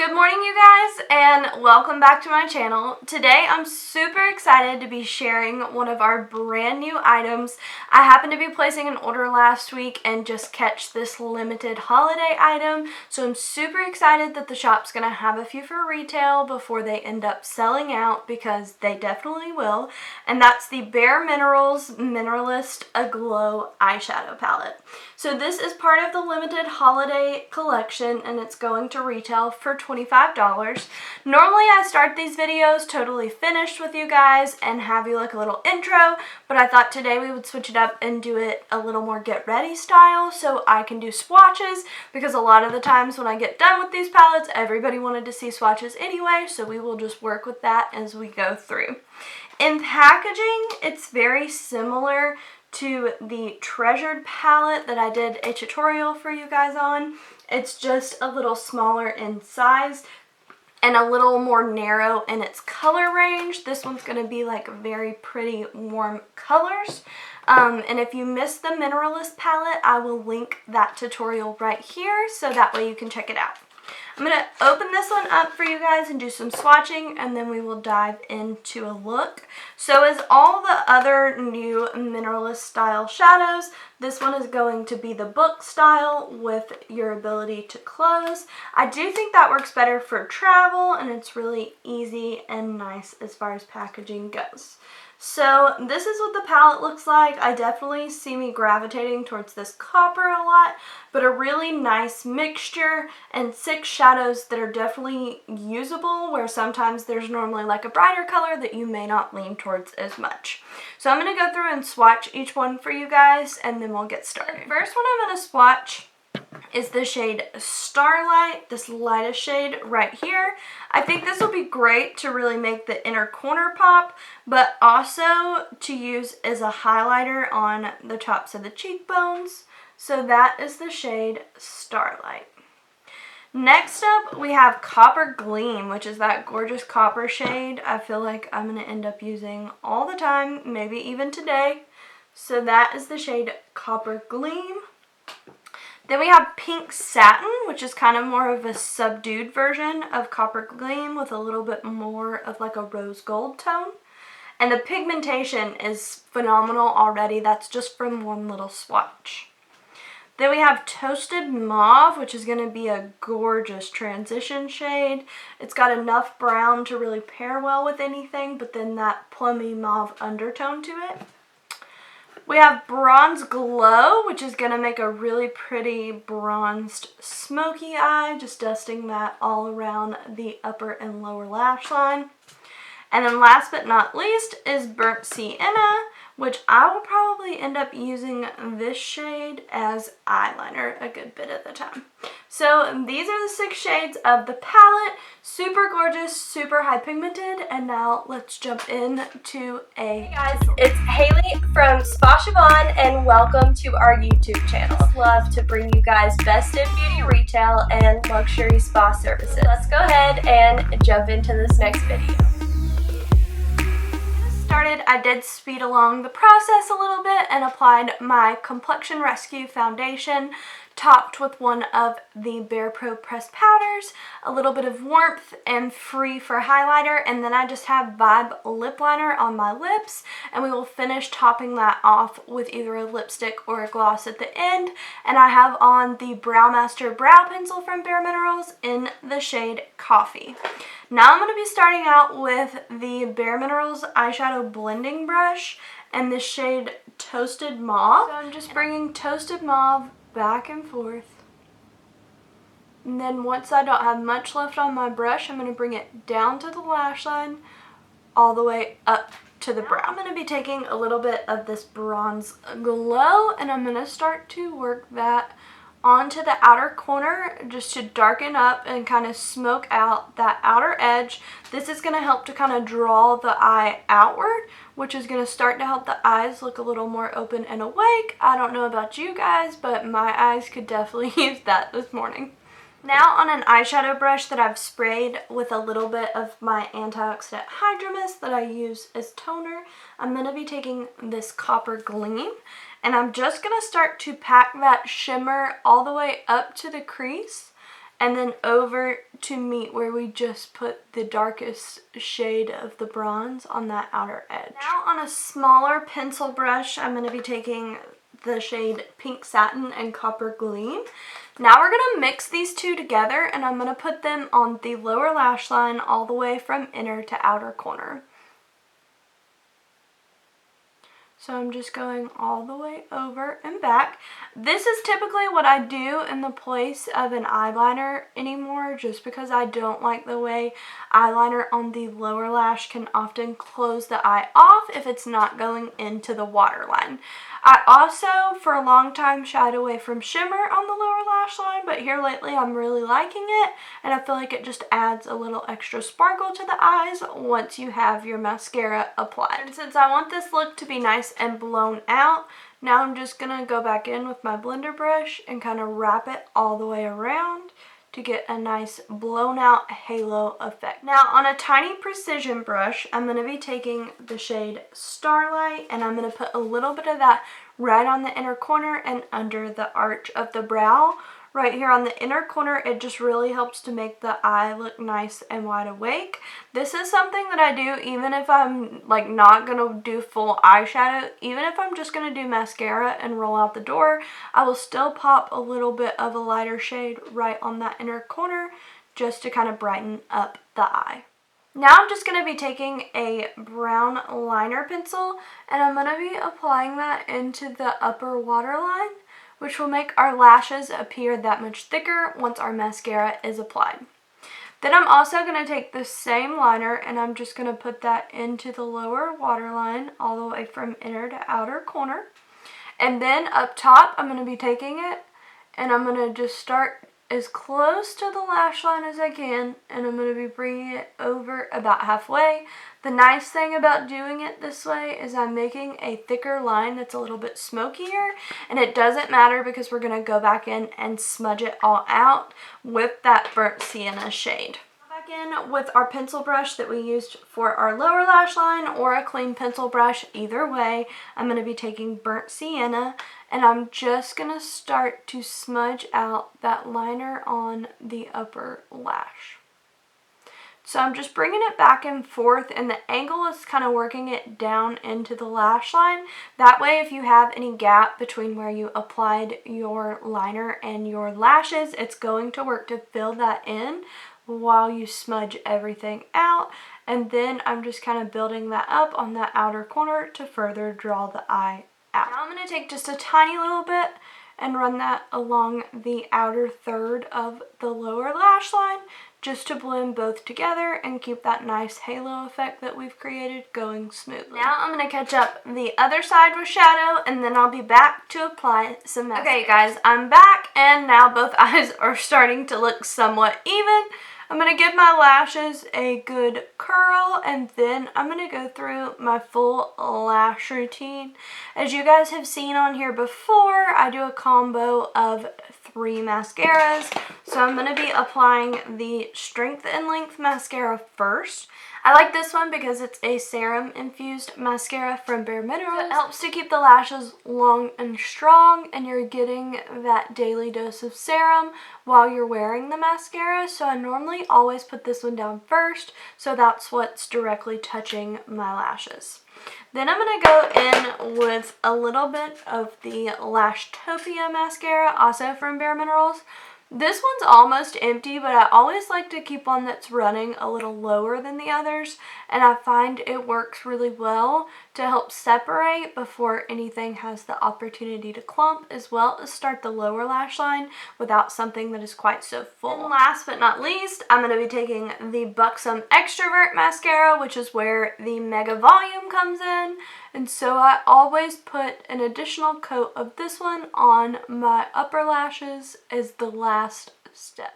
Good morning, you guys, and welcome back to my channel. Today I'm super excited to be sharing one of our brand new items. I happened to be placing an order last week and just catch this limited holiday item, so I'm super excited that the shop's gonna have a few for retail before they end up selling out, because they definitely will. And that's the Bare Minerals Mineralist AGLOW eyeshadow palette. So this is part of the limited holiday collection, and it's going to retail for $25. Normally I start these videos totally finished with you guys and have you like a little intro, but I thought today we would switch it up and do it a little more get ready style so I can do swatches, because a lot of the times when I get done with these palettes, everybody wanted to see swatches anyway, so we will just work with that as we go through. In packaging, it's very similar to the Treasured palette that I did a tutorial for you guys on. It's just a little smaller in size and a little more narrow in its color range. This one's going to be like very pretty warm colors. And if you missed the Mineralist palette, I will link that tutorial right here so that way you can check it out. I'm going to open this one up for you guys and do some swatching, and then we will dive into a look. So as all the other new Mineralist style shadows, this one is going to be the book style with your ability to close. I do think that works better for travel, and it's really easy and nice as far as packaging goes. So this is what the palette looks like. I definitely see me gravitating towards this copper a lot, but a really nice mixture and 6 shadows that are definitely usable, where sometimes there's normally like a brighter color that you may not lean towards as much. So I'm going to go through and swatch each one for you guys, and then we'll get started. The first one I'm going to swatch is the shade Starlight, this lightest shade right here. I think this will be great to really make the inner corner pop, but also to use as a highlighter on the tops of the cheekbones. So that is the shade Starlight. Next up, we have Copper Gleam, which is that gorgeous copper shade I feel like I'm going to end up using all the time, maybe even today. So that is the shade Copper Gleam. Then we have Pink Satin, which is kind of more of a subdued version of Copper Gleam with a little bit more of like a rose gold tone. And the pigmentation is phenomenal already. That's just from one little swatch. Then we have Toasted Mauve, which is going to be a gorgeous transition shade. It's got enough brown to really pair well with anything, but then that plummy mauve undertone to it. We have Bronze Glow, which is going to make a really pretty bronzed smoky eye, just dusting that all around the upper and lower lash line. And then last but not least is Burnt Sienna, which I will probably end up using this shade as eyeliner a good bit of the time. So these are the 6 shades of the palette. Super gorgeous, super high pigmented, and now let's jump into Hey guys, it's Haley from Swatching, and welcome to our YouTube channel. Love to bring you guys best in beauty retail and luxury spa services. Let's go ahead and jump into this next video. I did speed along the process a little bit and applied my Complexion Rescue foundation, topped with one of the Bare Pro pressed powders, a little bit of warmth and free for highlighter, and then I just have Vibe lip liner on my lips, and we will finish topping that off with either a lipstick or a gloss at the end. And I have on the Brow Master brow pencil from Bare Minerals in the shade Coffee. Now I'm going to be starting out with the Bare Minerals eyeshadow blending brush and the shade Toasted Mauve. So I'm just bringing Toasted Mauve back and forth. And then once I don't have much left on my brush, I'm going to bring it down to the lash line, all the way up to the brow. I'm going to be taking a little bit of this Bronze Glow, and I'm going to start to work that onto the outer corner just to darken up and kind of smoke out that outer edge. This is going to help to kind of draw the eye outward, which is going to start to help the eyes look a little more open and awake. I don't know about you guys, but my eyes could definitely use that this morning. Now on an eyeshadow brush that I've sprayed with a little bit of my antioxidant Hydro Mist that I use as toner, I'm going to be taking this Copper Gleam, and I'm just going to start to pack that shimmer all the way up to the crease and then over to meet where we just put the darkest shade of the bronze on that outer edge. Now on a smaller pencil brush, I'm going to be taking the shade Pink Satin and Copper Gleam. Now we're going to mix these two together, and I'm going to put them on the lower lash line all the way from inner to outer corner. So I'm just going all the way over and back. This is typically what I do in the place of an eyeliner anymore, just because I don't like the way eyeliner on the lower lash can often close the eye off if it's not going into the waterline. I also, for a long time, shied away from shimmer on the lower lash line, but here lately I'm really liking it, and I feel like it just adds a little extra sparkle to the eyes once you have your mascara applied. And since I want this look to be nice and blown out, now I'm just going to go back in with my blender brush and kind of wrap it all the way around to get a nice blown out halo effect. Now on a tiny precision brush, I'm going to be taking the shade Starlight, and I'm going to put a little bit of that right on the inner corner and under the arch of the brow. Right here on the inner corner, it just really helps to make the eye look nice and wide awake. This is something that I do even if I'm like not going to do full eyeshadow. Even if I'm just going to do mascara and roll out the door, I will still pop a little bit of a lighter shade right on that inner corner just to kind of brighten up the eye. Now I'm just going to be taking a brown liner pencil, and I'm going to be applying that into the upper waterline, which will make our lashes appear that much thicker once our mascara is applied. Then I'm also going to take the same liner, and I'm just going to put that into the lower waterline all the way from inner to outer corner. And then up top, I'm going to be taking it, and I'm going to just start as close to the lash line as I can, and I'm going to be bringing it over about halfway. The nice thing about doing it this way is I'm making a thicker line that's a little bit smokier, and it doesn't matter because we're going to go back in and smudge it all out with that burnt sienna shade. Back in with our pencil brush that we used for our lower lash line, or a clean pencil brush, either way. I'm going to be taking burnt sienna, and I'm just going to start to smudge out that liner on the upper lash. So I'm just bringing it back and forth, and the angle is kind of working it down into the lash line. That way, if you have any gap between where you applied your liner and your lashes, it's going to work to fill that in while you smudge everything out. And then I'm just kind of building that up on that outer corner to further draw the eye out. Now I'm going to take just a tiny little bit and run that along the outer third of the lower lash line, just to blend both together and keep that nice halo effect that we've created going smoothly. Now I'm going to catch up the other side with shadow, and then I'll be back to apply some mascara. Okay guys, I'm back, and now both eyes are starting to look somewhat even. I'm going to give my lashes a good curl, and then I'm going to go through my full lash routine. As you guys have seen on here before, I do a combo of 3 mascaras. So I'm going to be applying the Strength and Length mascara first. I like this one because it's a serum infused mascara from Mineralist. It helps to keep the lashes long and strong, and you're getting that daily dose of serum while you're wearing the mascara. So I normally always put this one down first, so that's what's directly touching my lashes. Then I'm going to go in with a little bit of the Lashtopia Mascara, also from Mineralist. This one's almost empty, but I always like to keep one that's running a little lower than the others, and I find it works really well to help separate before anything has the opportunity to clump, as well as start the lower lash line without something that is quite so full. And last but not least, I'm going to be taking the Buxom Extrovert Mascara, which is where the Mega Volume comes in. And so I always put an additional coat of this one on my upper lashes as the last step.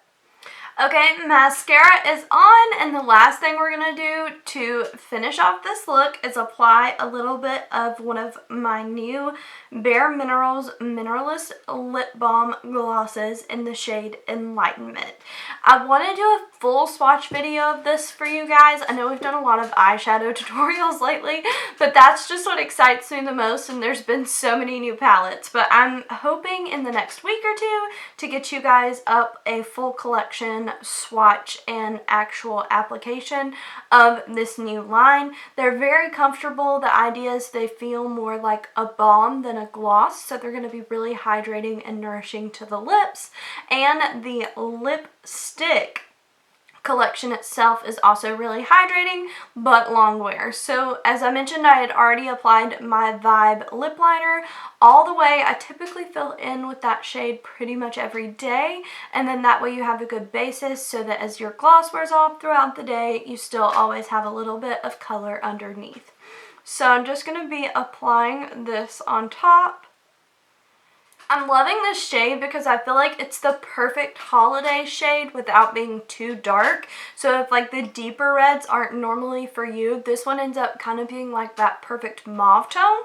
Okay, mascara is on, and the last thing we're going to do to finish off this look is apply a little bit of one of my new Bare Minerals Mineralist Lip Balm glosses in the shade Enlightenment. I want to do a full swatch video of this for you guys. I know we've done a lot of eyeshadow tutorials lately, but that's just what excites me the most, and there's been so many new palettes. But I'm hoping in the next week or two to get you guys up a full collection swatch and actual application of this new line. They're very comfortable. The idea is they feel more like a balm than a gloss, so they're going to be really hydrating and nourishing to the lips. And the lipstick collection itself is also really hydrating but long wear. So as I mentioned, I had already applied my Vibe lip liner all the way. I typically fill in with that shade pretty much every day, and then that way you have a good basis so that as your gloss wears off throughout the day, you still always have a little bit of color underneath. So I'm just going to be applying this on top. I'm loving this shade because I feel like it's the perfect holiday shade without being too dark. So if like the deeper reds aren't normally for you, this one ends up kind of being like that perfect mauve tone.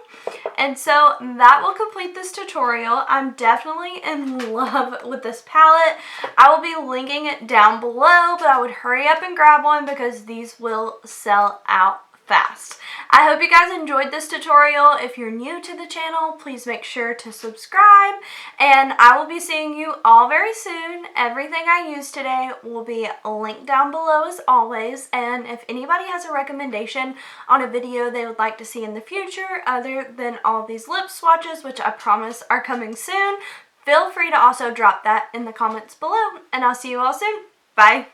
And so that will complete this tutorial. I'm definitely in love with this palette. I will be linking it down below, but I would hurry up and grab one because these will sell out fast. I hope you guys enjoyed this tutorial. If you're new to the channel, please make sure to subscribe, and I will be seeing you all very soon. Everything I used today will be linked down below as always, and if anybody has a recommendation on a video they would like to see in the future other than all these lip swatches, which I promise are coming soon, feel free to also drop that in the comments below, and I'll see you all soon. Bye!